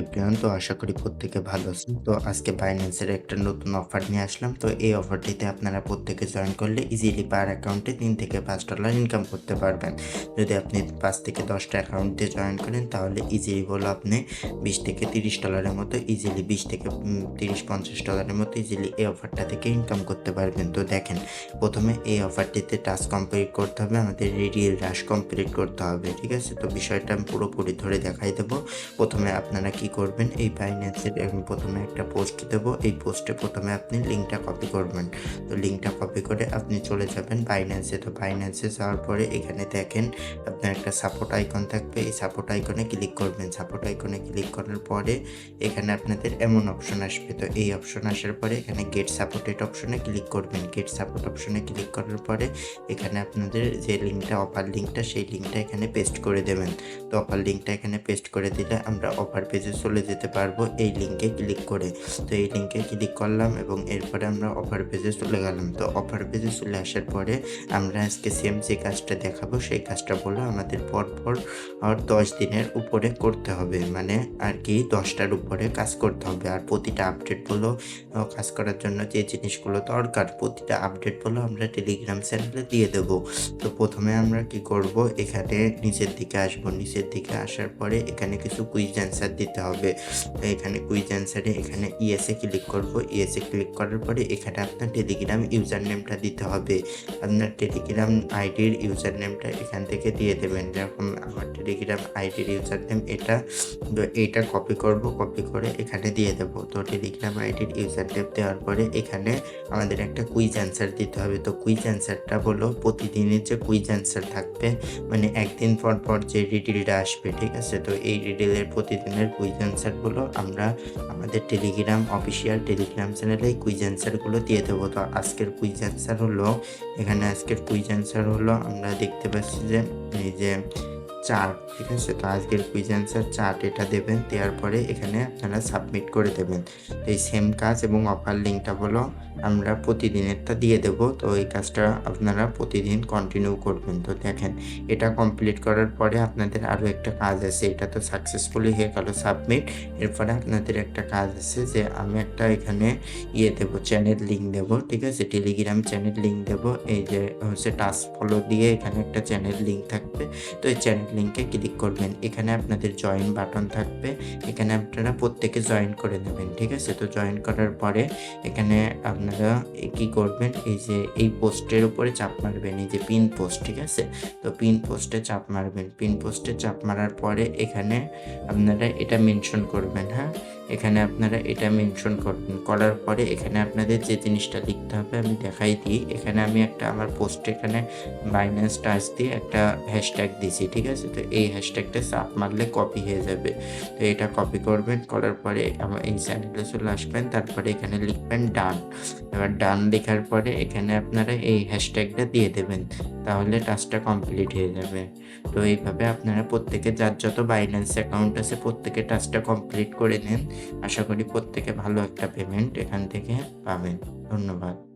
Everyone, তো আশা করি প্রত্যেকে ভালো আছেন। তো আজকে বাইন্যান্সের একটা নতুন অফার নিয়ে আসলাম। তো এই অফারটিতে আপনারা প্রত্যেকে জয়েন করলে ইজিলি পার অ্যাকাউন্টে $3 থেকে $5 ইনকাম করতে পারবেন। যদি আপনি 5 থেকে 10টা অ্যাকাউন্ট দিয়ে জয়েন করেন তাহলে ইজিলি বলে আপনি $20 থেকে $30 মতো ইজিলি 20 থেকে 30-50 ডলারের মতো ইজিলি এই অফারটা থেকে ইনকাম করতে পারবেন। তো দেখেন, প্রথমে এই অফারটিতে টাস্ক কমপ্লিট করতে হবে, আমাদের রিডিল রাশ কমপ্লিট করতে হবে, ঠিক আছে? তো বিষয়টা আমি পুরোপুরি ধরে দেখাই দেবো। প্রথমে আপনারা কি করবেন, এই বাইন্যান্সের আমি প্রথমে একটা পোস্ট দেব। এই পোস্টে প্রথমে আপনি লিঙ্কটা কপি করবেন। তো লিঙ্কটা কপি করে আপনি চলে যাবেন বাইন্যান্সে। তো বাইন্যান্সে যাওয়ার পরে এখানে দেখেন আপনার একটা সাপোর্ট আইকন থাকবে। এই সাপোর্ট আইকনে ক্লিক করবেন। সাপোর্ট আইকনে ক্লিক করার পরে এখানে আপনাদের এমন অপশন আসবে। তো এই অপশন আসার পরে এখানে গেট সাপোর্টেড অপশনে ক্লিক করবেন। গেট সাপোর্ট অপশনে ক্লিক করার পরে এখানে আপনাদের যে লিঙ্কটা, অফার লিঙ্কটা, সেই লিঙ্কটা এখানে পেস্ট করে দেবেন। তো অফার লিঙ্কটা এখানে পেস্ট করে দিলে আমরা অফার পেজে চলে যেতে পারবো এই লিঙ্কে ক্লিক করে। তো এই লিঙ্কে ক্লিক করলাম এবং এরপরে আমরা অফার পেজে চলে গেলাম। তো অফার পেজে চলে আসার পরে আমরা আজকে সেম যে কাজটা দেখাবো সেই কাজটা বলে আমাদের পরপর 10 দিনের উপরে করতে হবে, মানে আর কি 10টার উপরে কাজ করতে হবে। আর প্রতিটা আপডেট বলো কাজ করার জন্য যে জিনিসগুলো দরকার, প্রতিটা আপডেট বলো আমরা টেলিগ্রাম চ্যানেলে দিয়ে দেবো। তো প্রথমে আমরা কি করব, এখানে নিচের দিকে আসবো। নিচের দিকে আসার পরে এখানে কিছু কুইজ অ্যান্সার দিতে হবে। এখানে কুইজ অ্যান্সারে এখানে ইয়েসে ক্লিক করব। ইয়েসে ক্লিক করার পরে এখানে আপনার টেলিগ্রাম ইউজার নেমটা দিতে হবে। আপনার টেলিগ্রাম আইডির ইউজার নেমটা এখান থেকে দিয়ে দেবেন। যেরকম আমার টেলিগ্রাম আইডির ইউজার নেম এটা, তো এইটা কপি করব। কপি করে এখানে দিয়ে দেবো। তো টেলিগ্রাম আইডির ইউজার নেম দেওয়ার পরে এখানে আমাদের একটা কুইজ অ্যান্সার দিতে হবে। তো কুইজ অ্যান্সারটা হলো প্রতিদিনের যে কুইজ অ্যান্সার থাকবে, মানে একদিন পর পর যে রিডিলটা আসবে, ঠিক আছে? তো এই রিডিলের প্রতিদিনের কুইজ অ্যান্সারগুলো আমরা আমাদের টেলিগ্রাম অফিসিয়াল টেলিগ্রাম চ্যানেলে কুইজ অ্যান্সারগুলো দিয়ে দেবো। তো আজকের কুইজ অ্যান্সার হলো, এখানে আজকের কুইজ অ্যান্সার হলো আমরা দেখতে পাচ্ছি যে এই যে চার্ট, ঠিক আছে? তো আজকের কুইজ অ্যান্সার চার্ট এটা দেবেন। দেওয়ার পরে এখানে আপনারা সাবমিট করে দেবেন। তো এই সেম কাজ এবং অফার লিঙ্কটা বলো আমরা প্রতিদিনেরটা দিয়ে দেবো। তো এই কাজটা আপনারা প্রতিদিন কন্টিনিউ করবেন। তো দেখেন, এটা কমপ্লিট করার পরে আপনাদের আরও একটা কাজ আছে। এটা তো সাকসেসফুলি হয়ে গেল সাবমিট। এরপরে আপনাদের একটা কাজ আছে যে আমি একটা এখানে দেবো, চ্যানেল লিঙ্ক দেবো, ঠিক আছে? টেলিগ্রাম চ্যানেল লিঙ্ক দেবো। এই যে হচ্ছে টাস্ক ফলো দিয়ে এখানে একটা চ্যানেল লিঙ্ক থাকবে। তো এই চ্যানেল লিঙ্কে ক্লিক করবেন। এখানে আপনাদের জয়েন বাটন থাকবে। এখানে আপনারা প্রত্যেকে জয়েন করে নেবেন, ঠিক আছে? তো জয়েন করার পরে এখানে আপনারা কি করবেন, এই যে এই পোস্টের উপরে চাপ মারবেন, এই যে পিন পোস্ট, ঠিক আছে? তো পিন পোস্টে চাপ মারবেন। পিন পোস্টে চাপ মারার পরে এখানে আপনারা এটা মেনশন করবেন। হ্যাঁ, এখানে আপনারা এটা মেনশন করবেন। করার পরে এখানে আপনাদের যে জিনিসটা লিখতে হবে আমি দেখাই দিই। এখানে আমি একটা আমার পোস্টে এখানে বাইন্যান্স টাচ দিয়ে একটা হ্যাশট্যাগ দিয়েছি, ঠিক আছে? তো এই হ্যাশট্যাগটা চাপ মারলে কপি হয়ে যাবে। তো এটা কপি করবেন। করার পরে আমার এই চ্যানেলে চলে আসবেন। তারপরে এখানে লিখবেন ডান। এবার ডান লেখার পরে এখানে আপনারা এই হ্যাশট্যাগটা দিয়ে দেবেন। তাহলে টাস্কটা কমপ্লিট হয়ে যাবে। তো এইভাবে আপনারা প্রত্যেকে যার যত বাইন্যান্স অ্যাকাউন্ট আছে প্রত্যেকে টাস্কটা কমপ্লিট করে নিন। আশা করি প্রত্যেকে ভালো একটা পেমেন্ট এখান থেকে পাবেন। ধন্যবাদ।